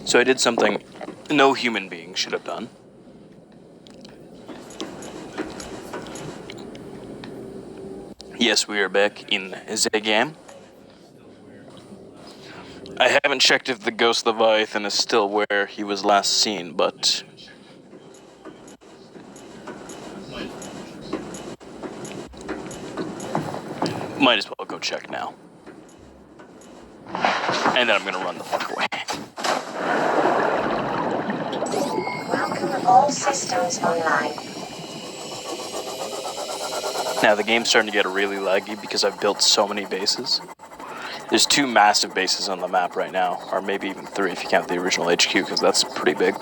So I did something no human being should have done. Yes, we are back in the game. I haven't checked if the Ghost Leviathan is still where he was last seen, but... might as well go check now. And then I'm gonna run the fuck away. Welcome all systems online. Now the game's starting to get really laggy because I've built so many bases. There's 2 massive bases on the map right now, or maybe even 3 if you count the original HQ, because that's pretty big.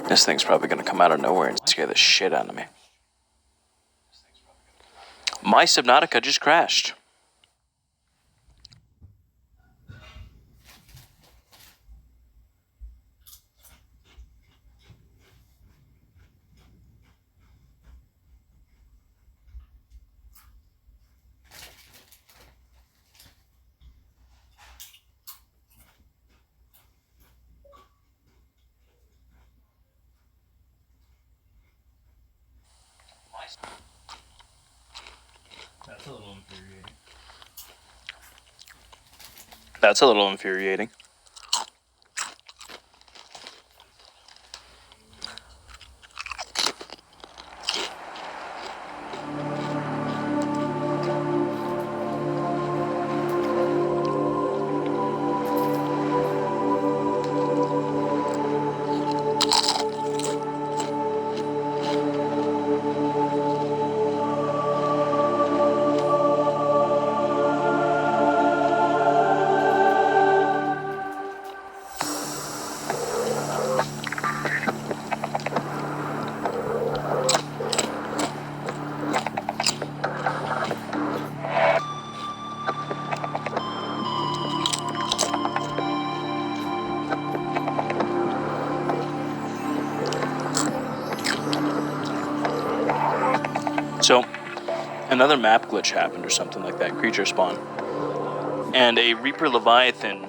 This thing's probably gonna come out of nowhere and scare the shit out of me. My Subnautica just crashed. That's a little infuriating. That's a little infuriating. So, another map glitch happened or something like that, creature spawn. And a Reaper Leviathan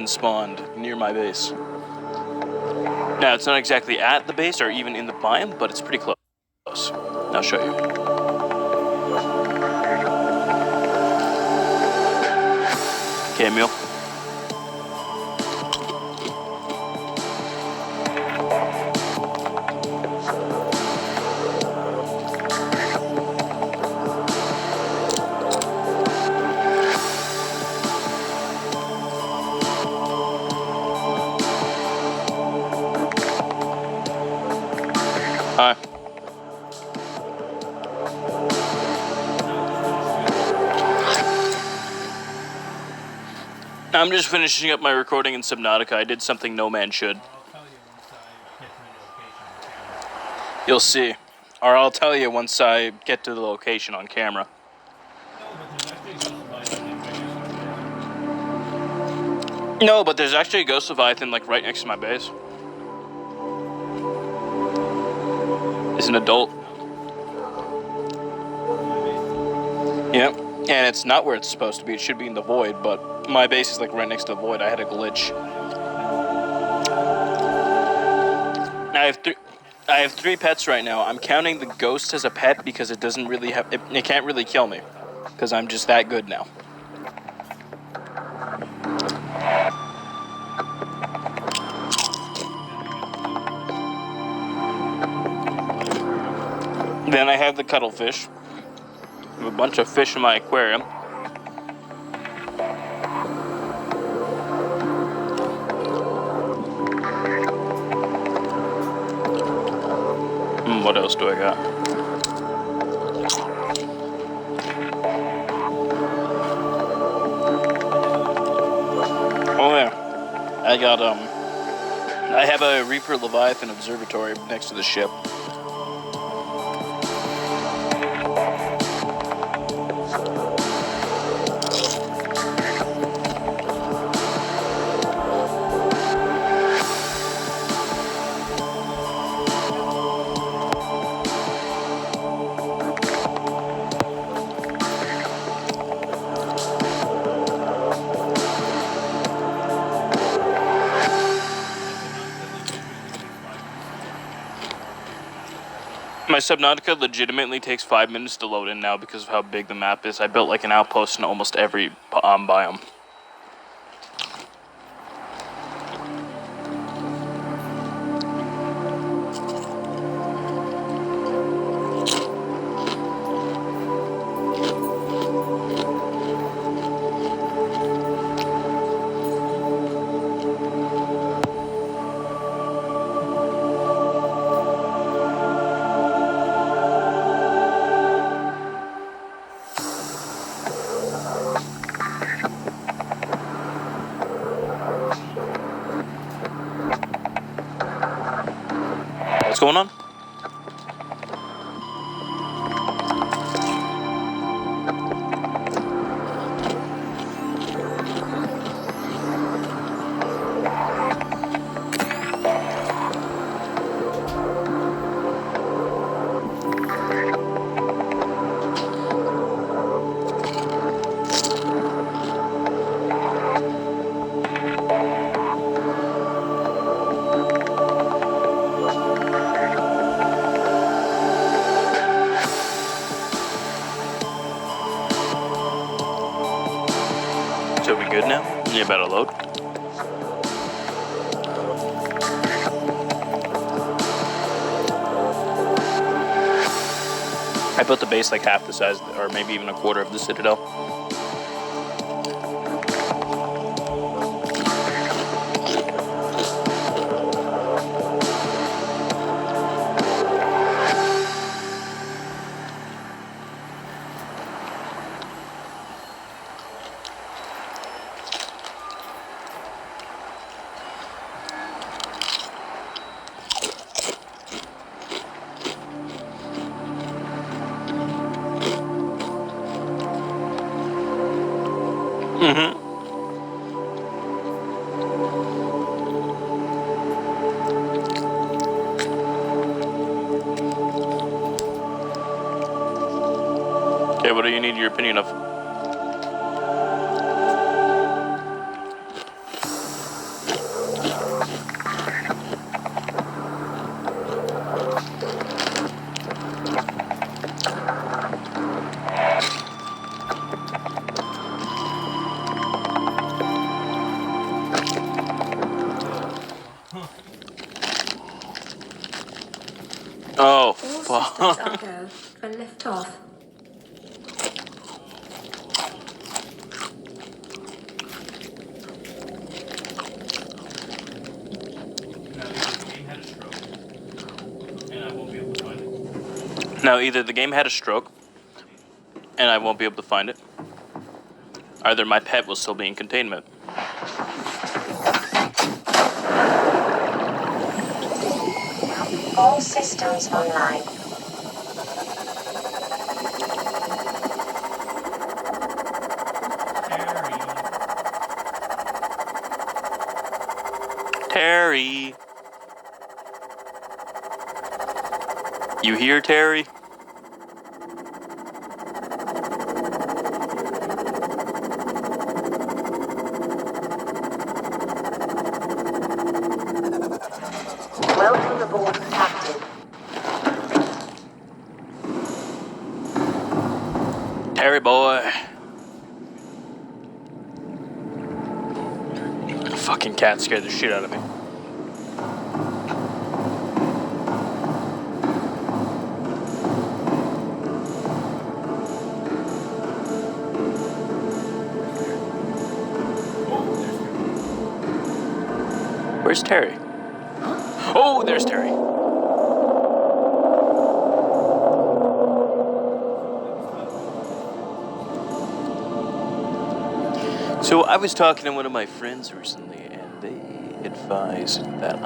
spawned near my base. Now, it's not exactly at the base or even in the biome, but it's pretty close. I'll show you. Okay, Emil. Hi. I'm just finishing up my recording in Subnautica. I did something no man should. You'll see. Or I'll tell you once I get to the location on camera. No, but there's actually a Ghost Leviathan like right next to my base. It's an adult. Yep. And it's not where it's supposed to be. It should be in the void, but my base is like right next to the void. I had a glitch. I have 3 pets right now. I'm counting the ghost as a pet because it doesn't really have it can't really kill me because I'm just that good now. Then I have the cuttlefish. I have a bunch of fish in my aquarium. What else do I got? Oh yeah, I have a Reaper Leviathan observatory next to the ship. My Subnautica legitimately takes 5 minutes to load in now because of how big the map is. I built like an outpost in almost every biome. What's going on? So we good now? You better load. I built the base like half the size, or maybe even a quarter of the Citadel. Mm-hmm. Okay, what do you need your opinion of? Oh, All fuck. systems are go for liftoff. Now, either the game had a stroke, and I won't be able to find it. Now, either the game had a stroke, and I won't be able to find it. Either my pet will still be in containment. All systems online. Terry. You here, Terry? Welcome aboard, Captain. Terry boy. Fucking cat scared the shit out of me. Where's Terry? Oh, there's Terry. So I was talking to one of my friends recently, and they advised that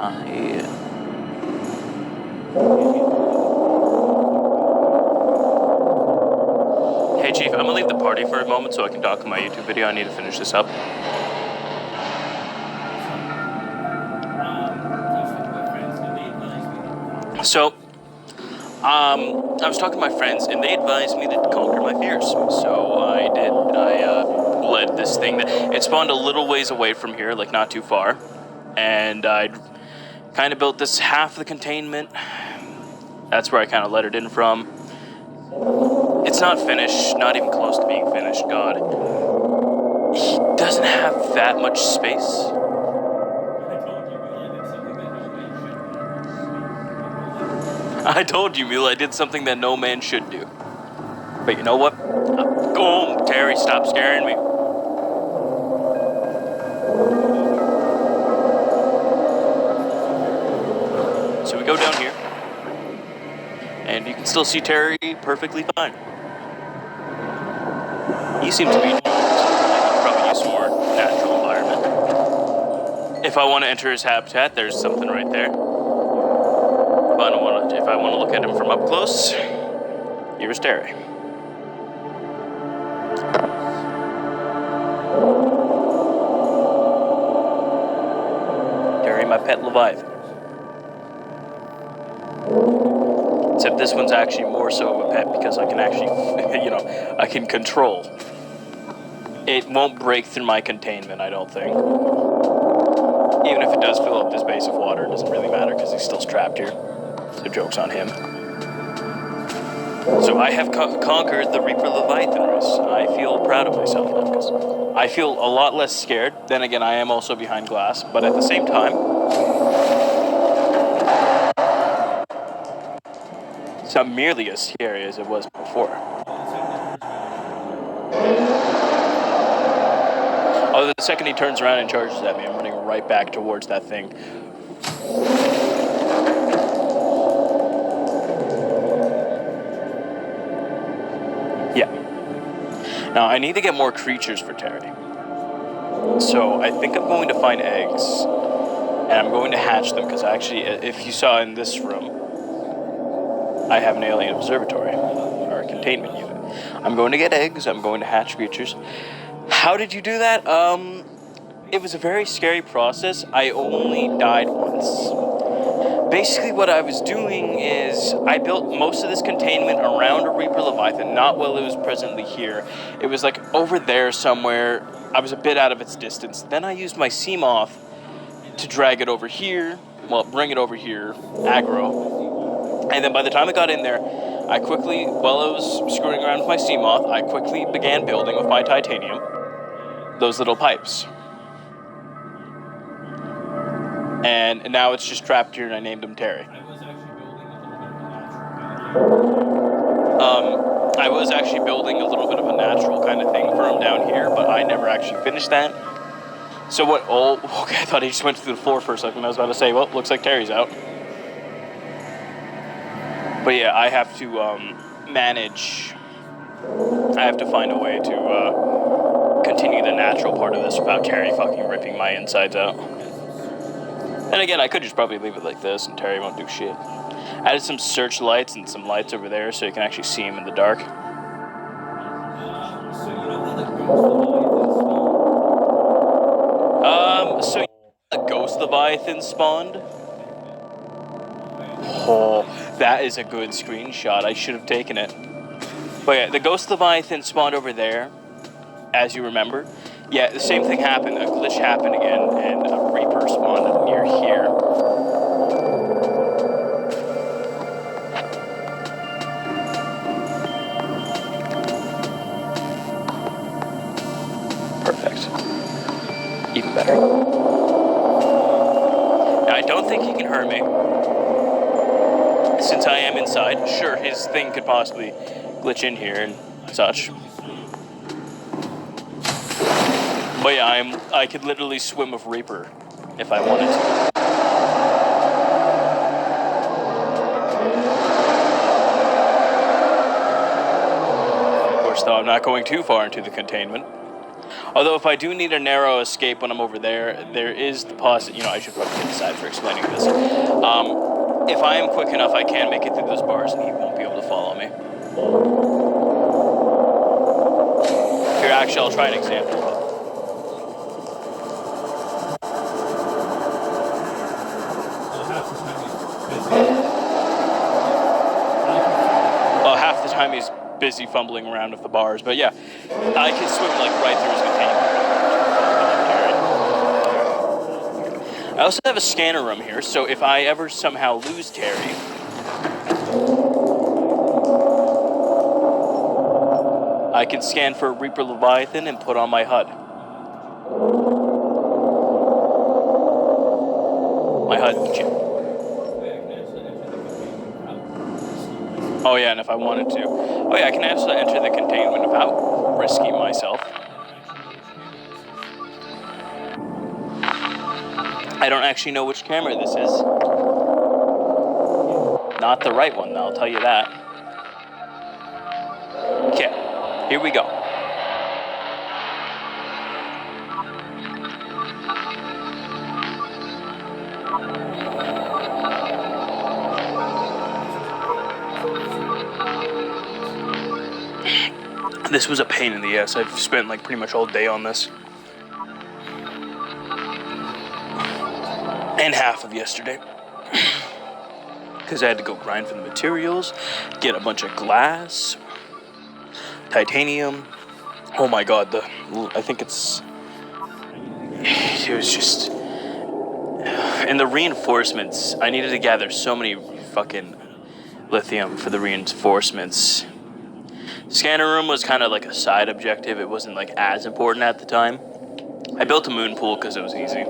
Hey Chief, I'm gonna leave the party for a moment so I can talk on my YouTube video. I need to finish this up. So, I was talking to my friends, and they advised me to conquer my fears. So I did. I led this thing that it spawned a little ways away from here, like not too far, and I kind of built this half the containment, That's where I kind of let it in from. It's not finished, not even close to being finished, God. He doesn't have that much space. I told you, Mule, I did something that no man should do. But you know what? Go home, Terry, stop scaring me. So we go down here. And you can still see Terry perfectly fine. He seems to be doing something. I could probably use some more natural environment. If I want to enter his habitat, there's something right there. If I want to look at him from up close, here's Terry. Terry, my pet Leviathan. Except this one's actually more so of a pet because I can actually, I can control. It won't break through my containment, I don't think. Even if it does fill up this base of water, it doesn't really matter because he's still trapped here. So joke's on him. So I have conquered the Reaper Leviathan race. I feel proud of myself now because I feel a lot less scared. Then again, I am also behind glass, but at the same time, it's not nearly as scary as it was before. Oh, the second he turns around and charges at me, I'm running right back towards that thing. Yeah. Now, I need to get more creatures for Terry. So, I think I'm going to find eggs. And I'm going to hatch them, because actually, if you saw in this room, I have an alien observatory, or a containment unit. I'm going to get eggs, I'm going to hatch creatures. How did you do that? It was a very scary process. I only died once. Basically, what I was doing is I built most of this containment around a Reaper Leviathan, not while it was presently here. It was like over there somewhere. I was a bit out of its distance. Then I used my Seamoth to drag it over here. Well, bring it over here, aggro. And then by the time I got in there, I quickly, while I was screwing around with my Seamoth, I quickly began building with my titanium those little pipes. And now it's just trapped here, and I named him Terry. I was actually building a little bit of a natural kind of thing for him down here, but I never actually finished that. So what? Oh, okay. I thought he just went through the floor for a second. I was about to say, well, looks like Terry's out. But yeah, I have to manage. I have to find a way to continue the natural part of this without Terry fucking ripping my insides out. And again, I could just probably leave it like this and Terry won't do shit. Added some searchlights and some lights over there so you can actually see him in the dark. So a ghost Leviathan spawned. Oh, that is a good screenshot. I should have taken it. But yeah, the ghost Leviathan spawned over there, as you remember. Yeah, the same thing happened. A glitch happened again, and a Reaper spawned near here. Perfect. Even better. Now, I don't think he can hurt me. Since I am inside, sure, his thing could possibly glitch in here and such. But yeah, I could literally swim with Reaper if I wanted to. Of course, though, I'm not going too far into the containment. Although, if I do need a narrow escape when I'm over there, there is the possibility. I should probably get aside for explaining this. If I am quick enough, I can make it through those bars, and he won't be able to follow me. Here, actually, I'll try an example. Well, half the time he's busy fumbling around with the bars, but yeah, I can swim like right through his containment. I also have a scanner room here, so if I ever somehow lose Terry, I can scan for a Reaper Leviathan and put on my HUD. My HUD chip. Oh yeah, and if I wanted to. Oh yeah, I can actually enter the containment without risking myself. I don't actually know which camera this is. Not the right one, I'll tell you that. Okay, here we go. This was a pain in the ass. I've spent like pretty much all day on this. And half of yesterday. Because I had to go grind for the materials, get a bunch of glass, titanium. Oh my god, I think it was just... And the reinforcements, I needed to gather so many fucking lithium for the reinforcements. Scanner room was kind of like a side objective. It wasn't like as important at the time. I built a moon pool because it was easy.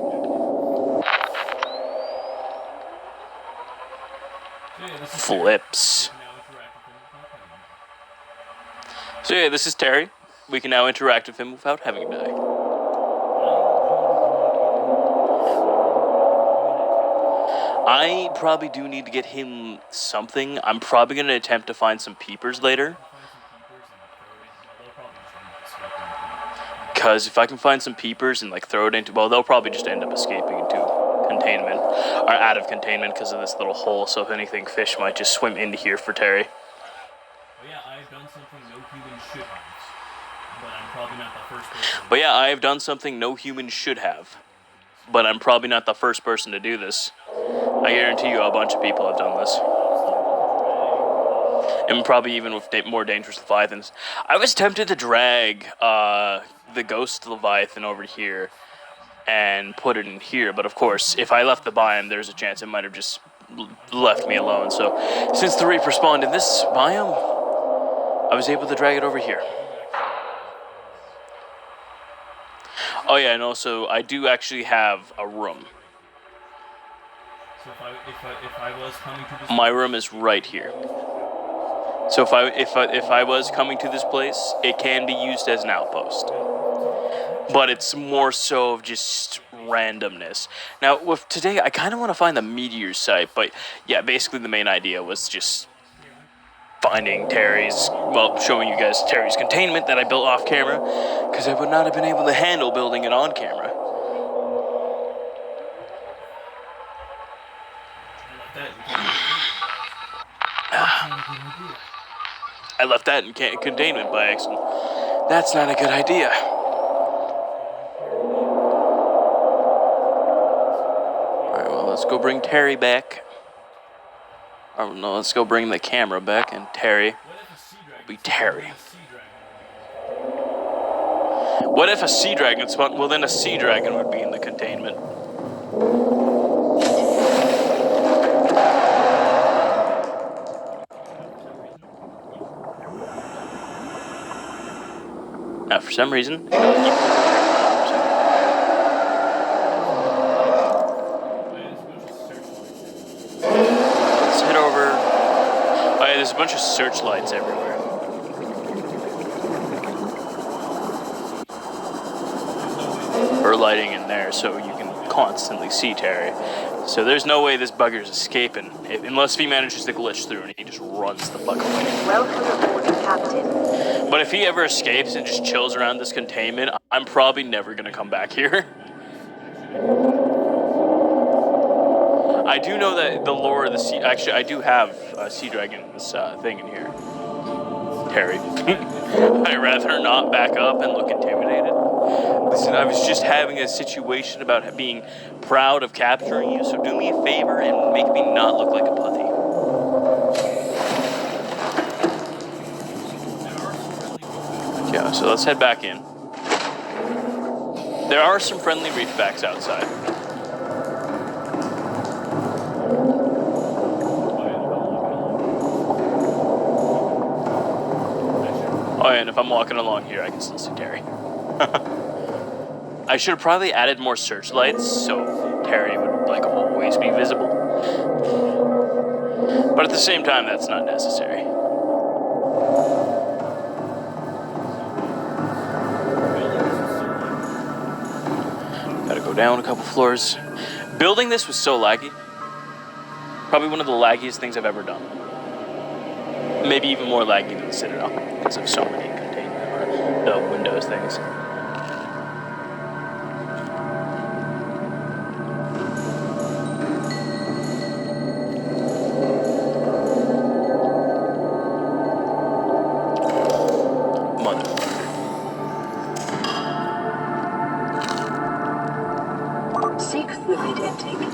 Flips. So yeah, this is Terry. We can now interact with him without having to die. I probably do need to get him something. I'm probably going to attempt to find some peepers later. Because if I can find some peepers and like throw it into... Well, they'll probably just end up escaping into containment. Or out of containment because of this little hole. So if anything, fish might just swim into here for Terry. Oh yeah, I've done something no human should have. But I'm probably not the first person. But yeah, I have done something no human should have. But I'm probably not the first person to do this. I guarantee you a bunch of people have done this. And probably even with more dangerous Leviathans. I was tempted to drag the ghost Leviathan over here and put it in here. But of course, if I left the biome, there's a chance it might have just left me alone. So since the Reaper spawned in this biome, I was able to drag it over here. Oh yeah, and also I do actually have a room. So if I was coming to this... My room is right here. So if I was coming to this place, it can be used as an outpost. But it's more so of just randomness. Now, with today, I kind of want to find the meteor site, but yeah, basically the main idea was just finding Terry's, well, showing you guys Terry's containment that I built off camera, because I would not have been able to handle building it on camera. I left that in containment by accident. That's not a good idea. Alright, well, let's go bring Terry back. Or no, let's go bring the camera back, and Terry will be Terry. What if a sea dragon spawned? Well, then a sea dragon would be in the containment. Now, for some reason, let's head over. Oh yeah, there's a bunch of searchlights everywhere. Or lighting in there, so you can constantly see Terry. So there's no way this bugger's escaping, unless he manages to glitch through and he just runs the fuck away. Welcome aboard, Captain. But if he ever escapes and just chills around this containment, I'm probably never going to come back here. I do know that the lore of the sea... Actually, I do have a sea dragon's thing in here. Terry. I'd rather not back up and look intimidated. Listen, I was just having a situation about being proud of capturing you, so do me a favor and make me not look like a putty. Yeah, so let's head back in. There are some friendly reefbacks outside. Oh yeah, and if I'm walking along here, I can still see Terry. I should have probably added more searchlights so Terry would like always be visible. But at the same time, that's not necessary. Gotta go down a couple floors. Building this was so laggy. Probably one of the laggiest things I've ever done. Maybe even more laggy than the Citadel because of so many containment or Windows things. Seek fluid intake.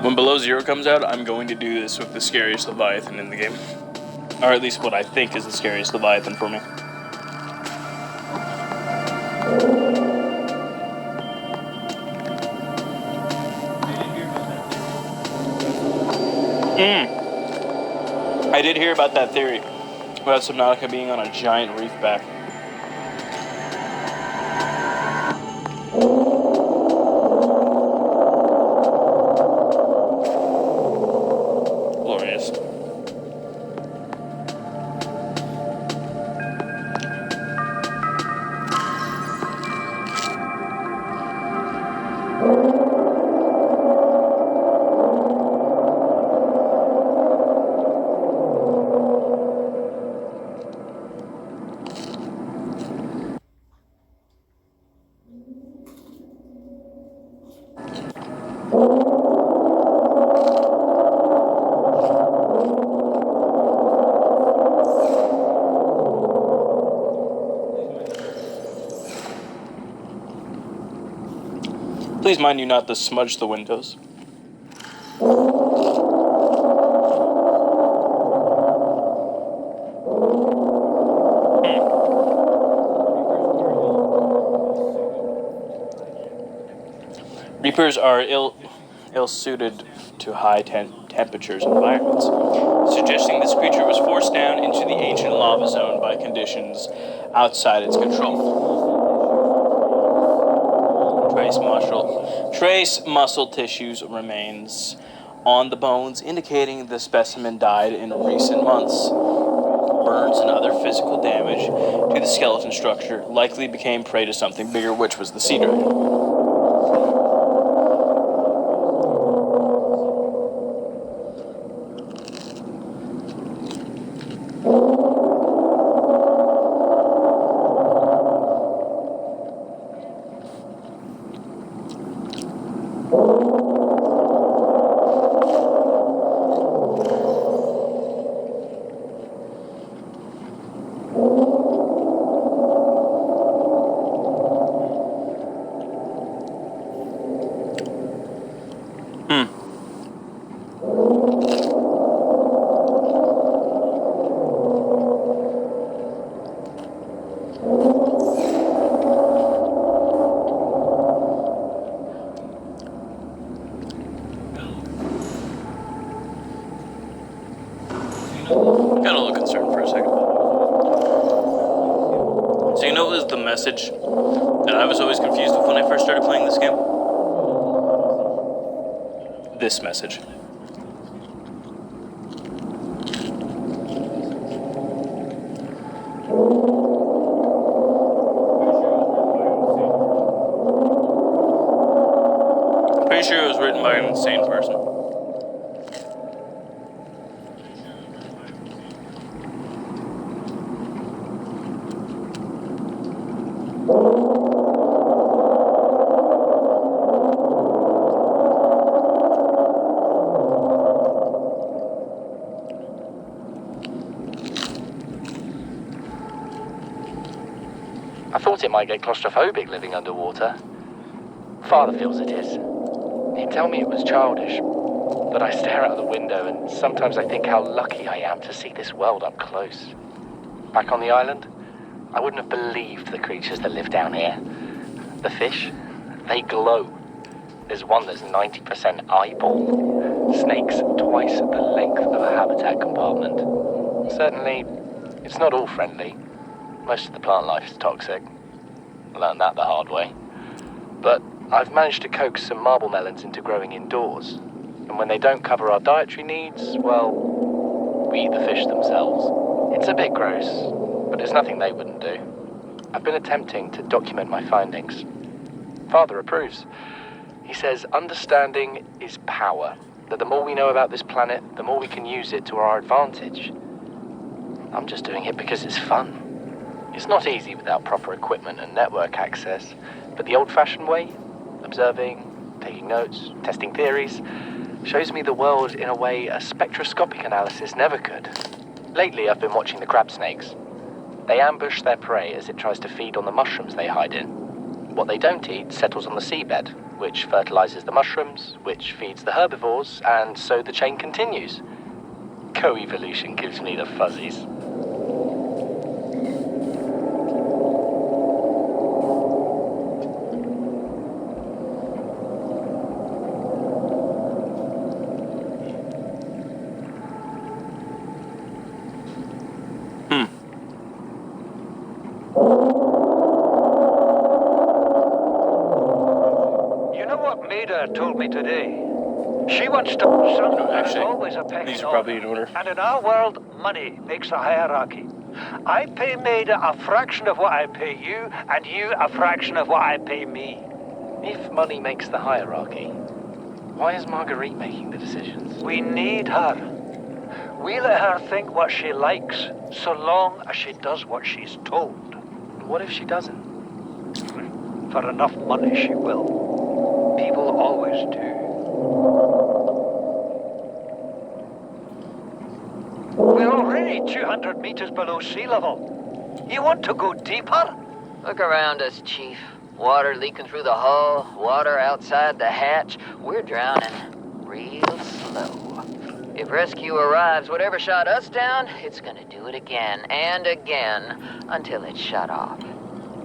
When Below Zero comes out, I'm going to do this with the scariest Leviathan in the game. Or at least what I think is the scariest Leviathan for me. I did hear about that theory about Subnautica being on a giant reef back. Glorious. Please mind you not to smudge the windows. Reapers are ill-suited to high temperatures environments, suggesting this creature was forced down into the ancient lava zone by conditions outside its control. Trace muscle tissues remains on the bones, indicating the specimen died in recent months. Burns and other physical damage to the skeleton structure likely became prey to something bigger, which was the sea dragon. Got a little concerned for a second. So you know what was the message that I was always confused with when I first started playing this game? This message. Pretty sure it was written by an insane person. I thought it might get claustrophobic living underwater. Father feels it is. He'd tell me it was childish, but I stare out the window and sometimes I think how lucky I am to see this world up close. Back on the island, I wouldn't have believed the creatures that live down here. The fish, they glow. There's one that's 90% eyeball. Snakes twice the length of a habitat compartment. Certainly, it's not all friendly. Most of the plant life is toxic. Learned that the hard way. But I've managed to coax some marble melons into growing indoors. And when they don't cover our dietary needs, well, we eat the fish themselves. It's a bit gross, but it's nothing they wouldn't do. I've been attempting to document my findings. Father approves. He says understanding is power, that the more we know about this planet, the more we can use it to our advantage. I'm just doing it because it's fun. It's not easy without proper equipment and network access, but the old-fashioned way, observing, taking notes, testing theories, shows me the world in a way a spectroscopic analysis never could. Lately, I've been watching the crab snakes. They ambush their prey as it tries to feed on the mushrooms they hide in. What they don't eat settles on the seabed, which fertilizes the mushrooms, which feeds the herbivores, and so the chain continues. Co-evolution gives me the fuzzies. Maida told me today. She wants to... Son, actually, always a pecking these are probably in order. And in our world, money makes the hierarchy. I pay Maida a fraction of what I pay you, and you a fraction of what I pay me. If money makes the hierarchy, why is Marguerite making the decisions? We need her. We let her think what she likes, so long as she does what she's told. What if she doesn't? For enough money, she will. People always do. We're already 200 meters below sea level. You want to go deeper? Look around us, Chief. Water leaking through the hull, water outside the hatch. We're drowning real slow. If rescue arrives, whatever shot us down, it's gonna do it again and again until it's shut off.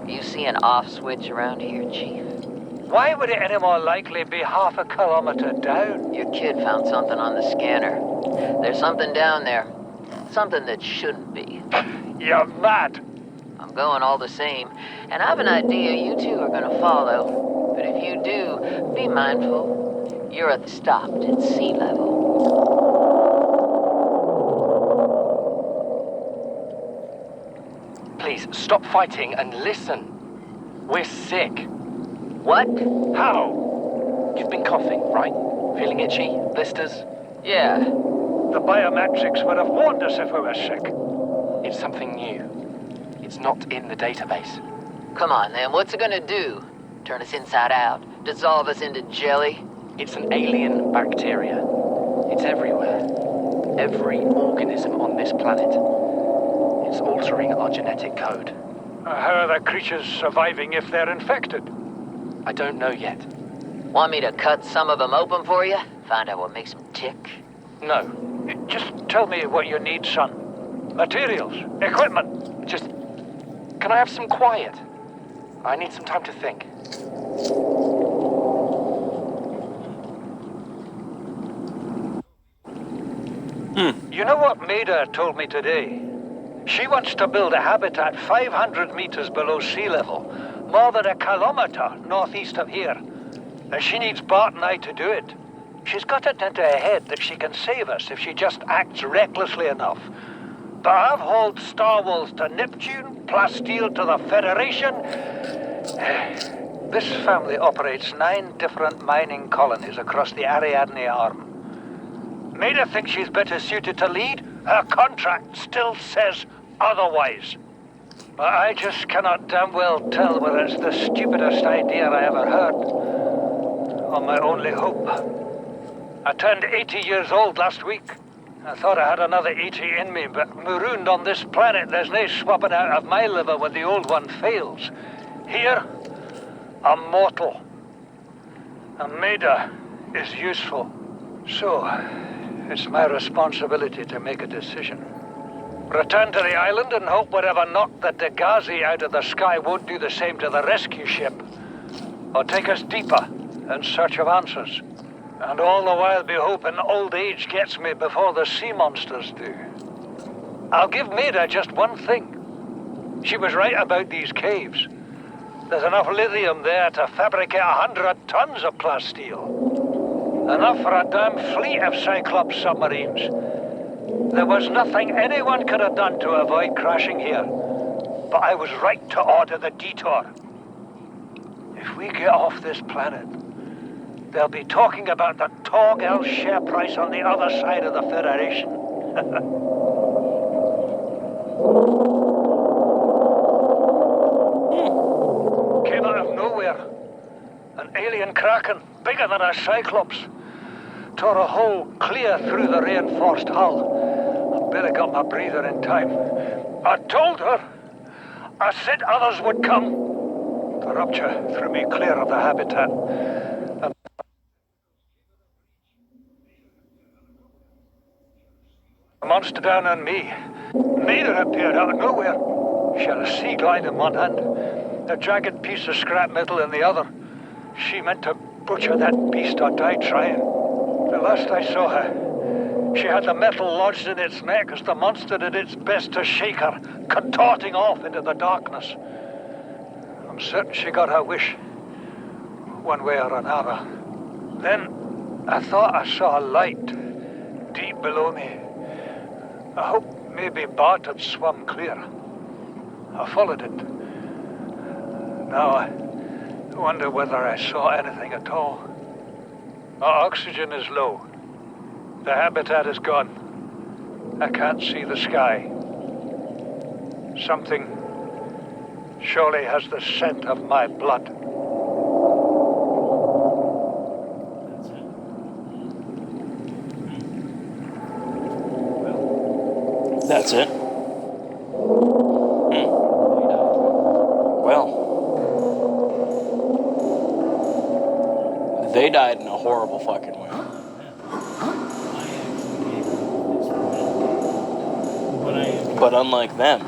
You see an off switch around here, Chief? Why would it any more likely be half a kilometer down? Your kid found something on the scanner. There's something down there. Something that shouldn't be. You're mad. I'm going all the same, and I've an idea you two are gonna follow. But if you do, be mindful. You're stopped at sea level. Please, stop fighting and listen. We're sick. What? How? You've been coughing, right? Feeling itchy? Blisters? Yeah. The biometrics would have warned us if we were sick. It's something new. It's not in the database. Come on, then. What's it gonna do? Turn us inside out? Dissolve us into jelly? It's an alien bacteria. It's everywhere. Every organism on this planet. It's altering our genetic code. How are the creatures surviving if they're infected? I don't know yet. Want me to cut some of them open for you? Find out what makes them tick? No. Just tell me what you need, son. Materials, equipment. Just... Can I have some quiet? I need some time to think. You know what Maida told me today? She wants to build a habitat 500 meters below sea level, more than a kilometer northeast of here. And she needs Bart and I to do it. She's got it into her head that she can save us if she just acts recklessly enough. But I've hauled Star Wars to Neptune, Plasteel to the Federation. This family operates 9 different mining colonies across the Ariadne Arm. Maida thinks she's better suited to lead. Her contract still says otherwise. But I just cannot damn well tell whether it's the stupidest idea I ever heard, or my only hope. I turned 80 years old last week. I thought I had another 80 in me, but marooned on this planet, there's no swapping out of my liver when the old one fails. Here, I'm mortal. And Maida is useful. So, it's my responsibility to make a decision. Return to the island and hope whatever knocked the Degazi out of the sky won't do the same to the rescue ship. Or take us deeper in search of answers. And all the while be hoping old age gets me before the sea monsters do. I'll give Maida just one thing. She was right about these caves. There's enough lithium there to fabricate 100 tons of plasteel. Enough for a damn fleet of Cyclops submarines. There was nothing anyone could have done to avoid crashing here. But I was right to order the detour. If we get off this planet, they'll be talking about the Torgal share price on the other side of the Federation. Came out of nowhere. An alien kraken, bigger than a Cyclops. Tore a hole clear through the reinforced hull. I barely got my breather in time. I told her. I said others would come. The rupture threw me clear of the habitat. And the monster down on me. Maida appeared out of nowhere. She had a sea glide in one hand, a jagged piece of scrap metal in the other. She meant to butcher that beast or die trying. The last I saw her, she had the metal lodged in its neck as the monster did its best to shake her, contorting off into the darkness. I'm certain she got her wish, one way or another. Then I thought I saw a light deep below me. I hoped maybe Bart had swum clear. I followed it. Now I wonder whether I saw anything at all. Our oxygen is low. The habitat is gone. I can't see the sky. Something surely has the scent of my blood. That's it. Well, they died in a horrible fucking way. But unlike them,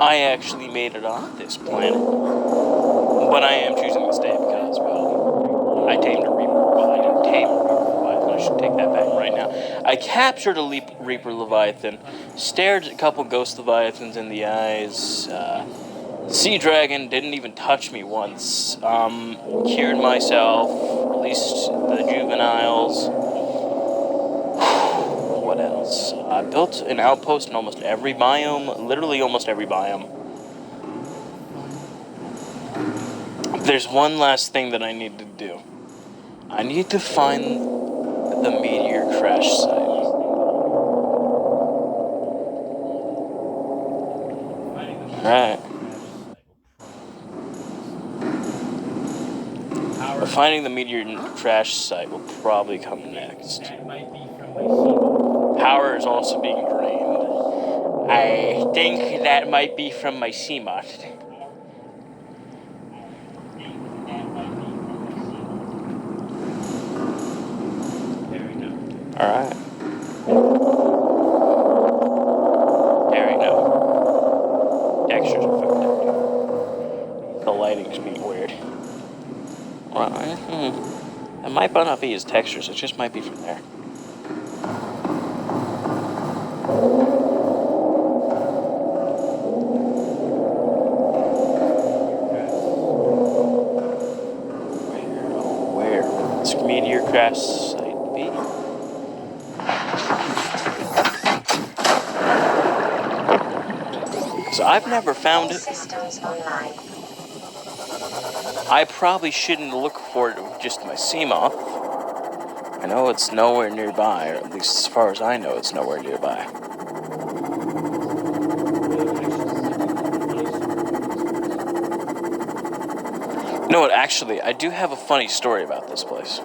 I actually made it on this planet. But I am choosing to stay because, well, I tamed a Reaper. Well, I didn't tame a Reaper Leviathan. I should take that back right now. I captured a Reaper Leviathan, stared a couple Ghost Leviathans in the eyes, Sea Dragon didn't even touch me once, cured myself, released the juveniles. What else? I built an outpost in almost every biome, literally almost every biome. There's one last thing that I need to do. I need to find the meteor crash site. Alright. Finding the meteor crash site will probably come next. Power is also being drained. I think that might be from my Seamoth. Alright. There we go. Textures are fucked up. The lighting's being weird. It might not be his textures, it just might be from there. Where would this meteor crash site be? So I've never found it. Systems online. I probably shouldn't look for it with just my Seamoth. I know it's nowhere nearby, or at least as far as I know, it's nowhere nearby. You know what, actually, I do have a funny story about this place.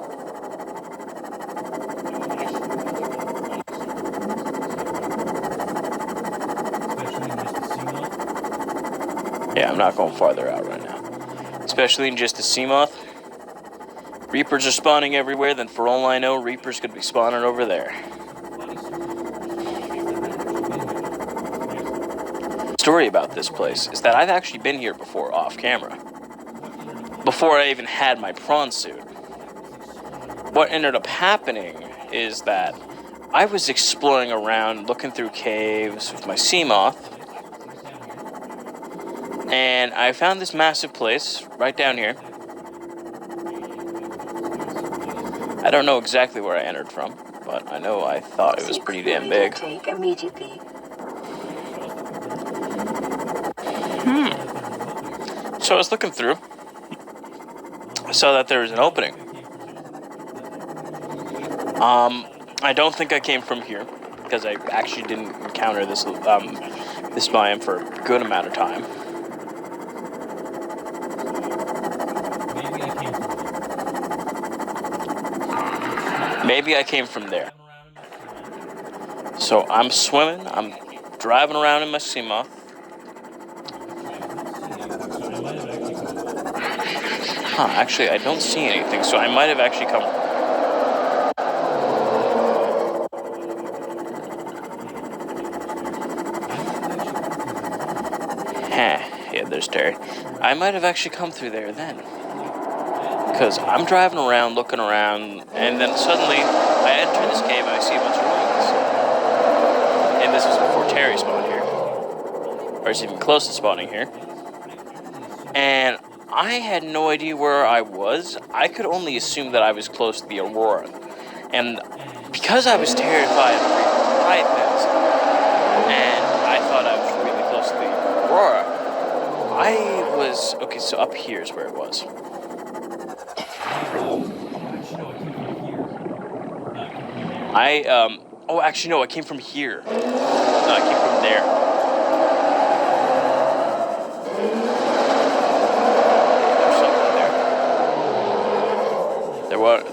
Yeah, I'm not going farther out right now. Especially in just the Seamoth. Reapers are spawning everywhere, then for all I know, Reapers could be spawning over there. story about this place is that I've actually been here before off camera. Before I even had my prawn suit. What ended up happening is that I was exploring around, looking through caves with my sea moth, and I found this massive place right down here. I don't know exactly where I entered from, but I know I thought it was pretty damn big. Take immediately. So I was looking through. I saw that there was an opening. I don't think I came from here because I actually didn't encounter this this biome for a good amount of time. Maybe I came from there. So I'm swimming. I'm driving around in my sea moth. Actually, I don't see anything, so I might have actually come. Yeah, there's Terry. I might have actually come through there then. Because I'm driving around, looking around, and then suddenly I enter this cave and I see a bunch of ruins. And this was before Terry spawned here. Or it's even close to spawning here. And I had no idea where I was. I could only assume that I was close to the Aurora. And because I was terrified of brightness, and I thought I was really close to the Aurora, I was... Okay, so up here is where it was. Oh, actually, no, I came from here. No, I came from there.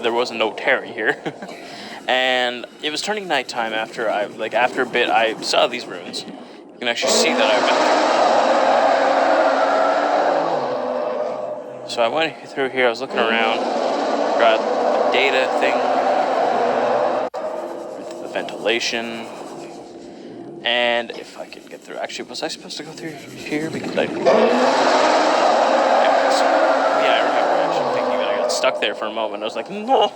There wasn't no Terry here. And it was turning nighttime after after a bit I saw these ruins. You can actually see that I went. So I went through here, I was looking around, got the data thing, the ventilation, and if I could get through, actually, was I supposed to go through here? Because I... Yeah, I remember actually thinking that I got stuck there for a moment. I was like, no.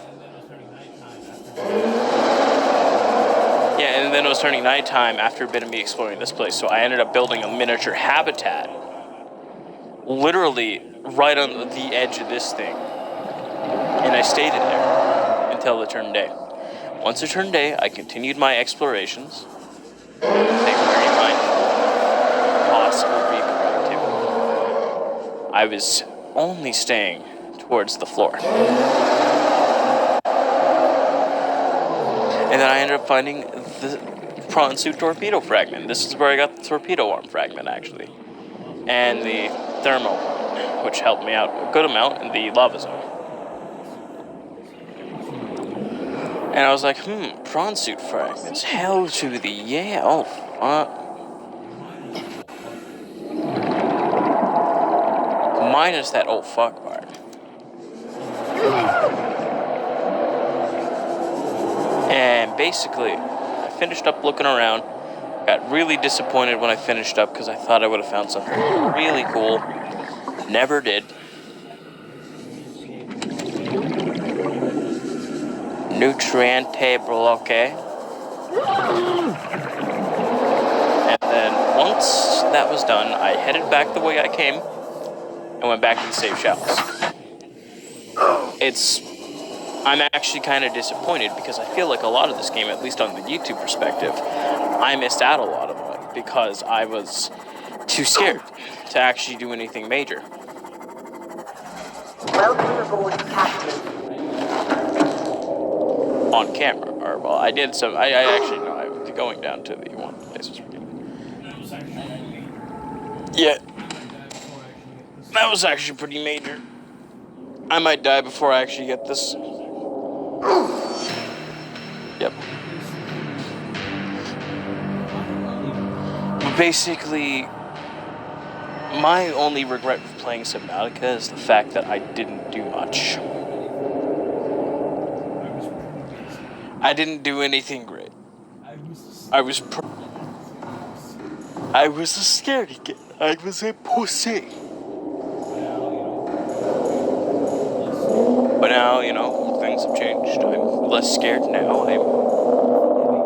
Yeah, and then it was turning nighttime after a bit of me exploring this place, so I ended up building a miniature habitat, literally right on the edge of this thing, and I stayed in there until it turned day. Once it turned day, I continued my explorations. They very mindful of possible vehicle activity. I was only staying towards the floor. And then I ended up finding the prawn suit torpedo fragment. This is where I got the torpedo arm fragment, actually. And the thermal one, which helped me out a good amount in the lava zone. And I was like, prawn suit fragments. Hell to the yeah. Oh, fuck. Minus that oh fuck part. And basically, I finished up looking around. Got really disappointed when I finished up because I thought I would have found something really cool. Never did. Nutriente bloque. And then once that was done, I headed back the way I came and went back to the safe shells. I'm actually kind of disappointed because I feel like a lot of this game, at least on the YouTube perspective, I missed out a lot of it because I was too scared to actually do anything major. Welcome aboard, Captain. On camera, or well, I did some. I actually know I was going down to the one place was pretty. Yeah, that was actually pretty major. I might die before I actually get this. Yep. Basically, my only regret with playing Subnautica is the fact that I didn't do much. I didn't do anything great. I was I was scared again. I was a pussy. But now, things have changed. I'm less scared now.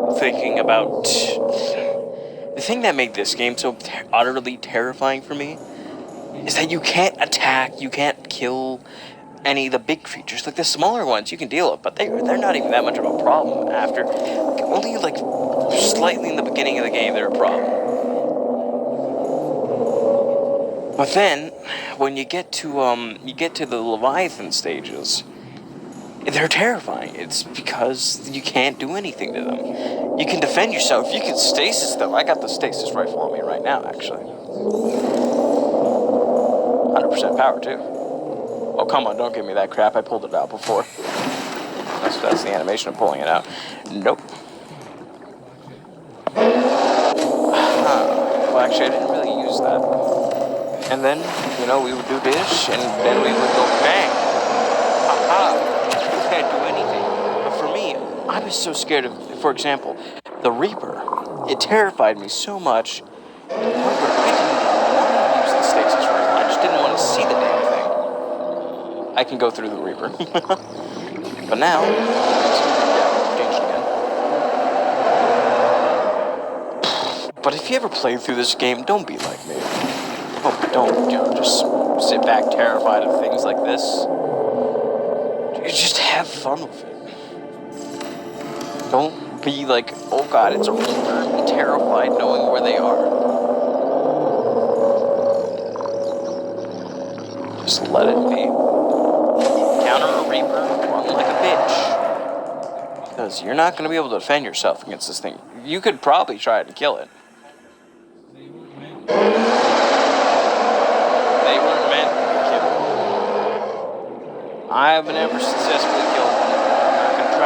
I'm thinking about... The thing that made this game so utterly terrifying for me is that you can't attack, you can't kill any of the big creatures. Like the smaller ones you can deal with, but they're not even that much of a problem after. Only like slightly in the beginning of the game they're a problem. But then, when you get to the Leviathan stages, they're terrifying. It's because you can't do anything to them. You can defend yourself. You can stasis them. I got the stasis rifle on me right now, actually. 100% power, too. Oh, come on, don't give me that crap. I pulled it out before. That's the animation of pulling it out. Nope. Well, actually, I didn't really use that. And then, we would do this, and then we would go bang. Haha. You can't do anything. But for me, I was so scared of, for example, the Reaper. It terrified me so much. To the point where I didn't want to use the stasis rifle. I just didn't want to see the damn thing. I can go through the Reaper. But now, changed again. But if you ever play through this game, don't be like me. Don't just sit back terrified of things like this. You just have fun with it. Don't be like, oh god, it's a Reaper. Be terrified knowing where they are. Just let it be. Counter a Reaper, run like a bitch. Because you're not going to be able to defend yourself against this thing. You could probably try to kill it. They weren't meant to be killed. I haven't ever successfully killed one. I'm not going to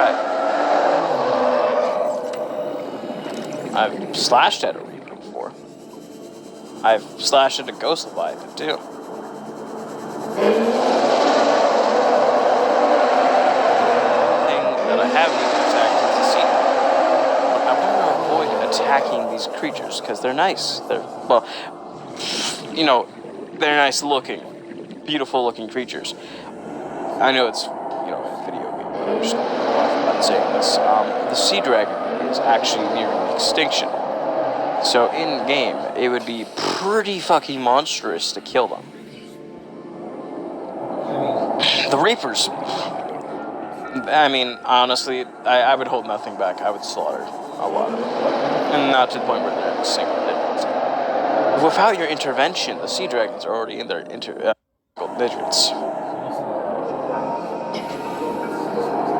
try. I've slashed at a Reaper before. I've slashed at a Ghost Leviathan too. I haven't even attacked is the sea. I want to avoid attacking these creatures because they're nice. They're nice looking, beautiful looking creatures. I know it's, a video game, but I'm just not saying this. The sea dragon is actually nearing extinction. So in game, it would be pretty fucking monstrous to kill them. The Reapers. I mean, honestly, I would hold nothing back. I would slaughter a lot of them. And not to the point where they're in single digits. Without your intervention, the sea dragons are already in their single digits.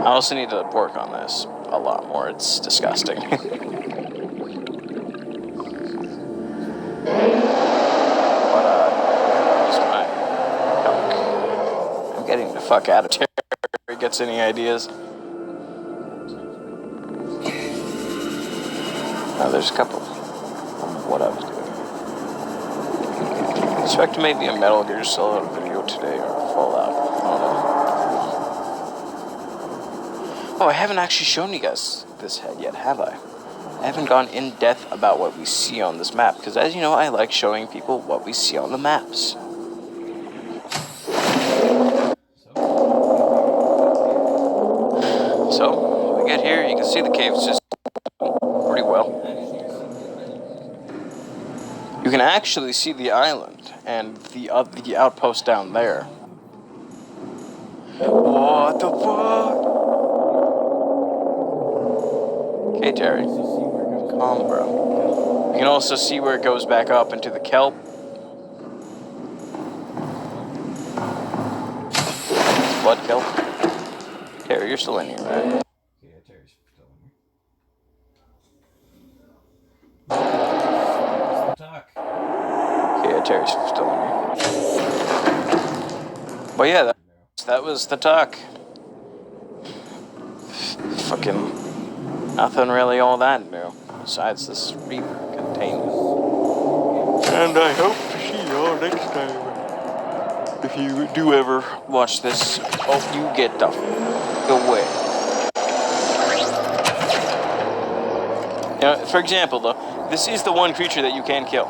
I also need to work on this a lot more. It's disgusting. I'm getting the fuck out of here. Gets any ideas? There's a couple of what I was doing. I expect maybe a Metal Gear Solid video today or Fallout. I don't know. Oh, I haven't actually shown you guys this head yet, have I? I haven't gone in depth about what we see on this map, because as you know, I like showing people what we see on the maps. So, when we get here, you can see the cave system pretty well. You can actually see the island and the outpost down there. What the fuck? Okay, Terry. Calm, bro. You can also see where it goes back up into the kelp. Blood kelp. Terry, you're still in here, right? Yeah, Terry's still in here. Talk. Yeah, Terry's still in here. But yeah, that was the talk. Fucking nothing really all that new, besides this Reaper containment. And I hope to see y'all next time. If you do ever watch this, hope you get the fuck away. For example, though, this is the one creature that you can kill.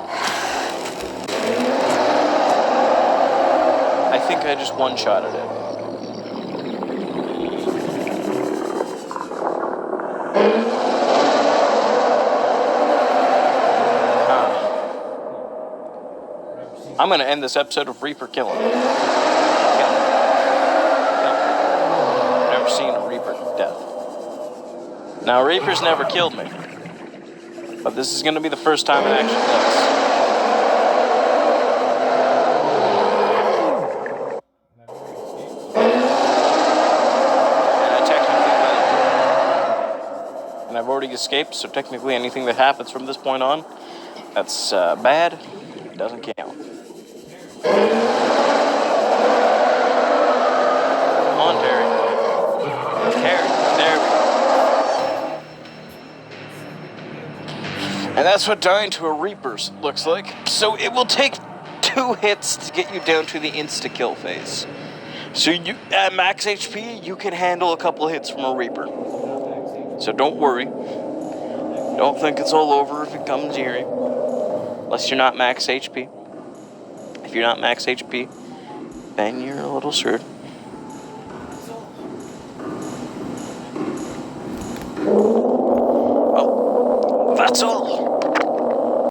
I think I just one-shotted it. I'm gonna end this episode of Reaper killing. Never seen a Reaper death. Now, Reapers never killed me, but this is gonna be the first time it actually does. And I've already escaped, so technically anything that happens from this point on, that's bad, doesn't count. Come on, Terry. Terry, there we go. And that's what dying to a Reaper's looks like. So it will take 2 hits to get you down to the insta-kill phase. So you, at max HP, you can handle a couple hits from a Reaper. So don't worry. Don't think it's all over if it comes here. Unless you're not max HP. If you're not max HP, then you're a little screwed.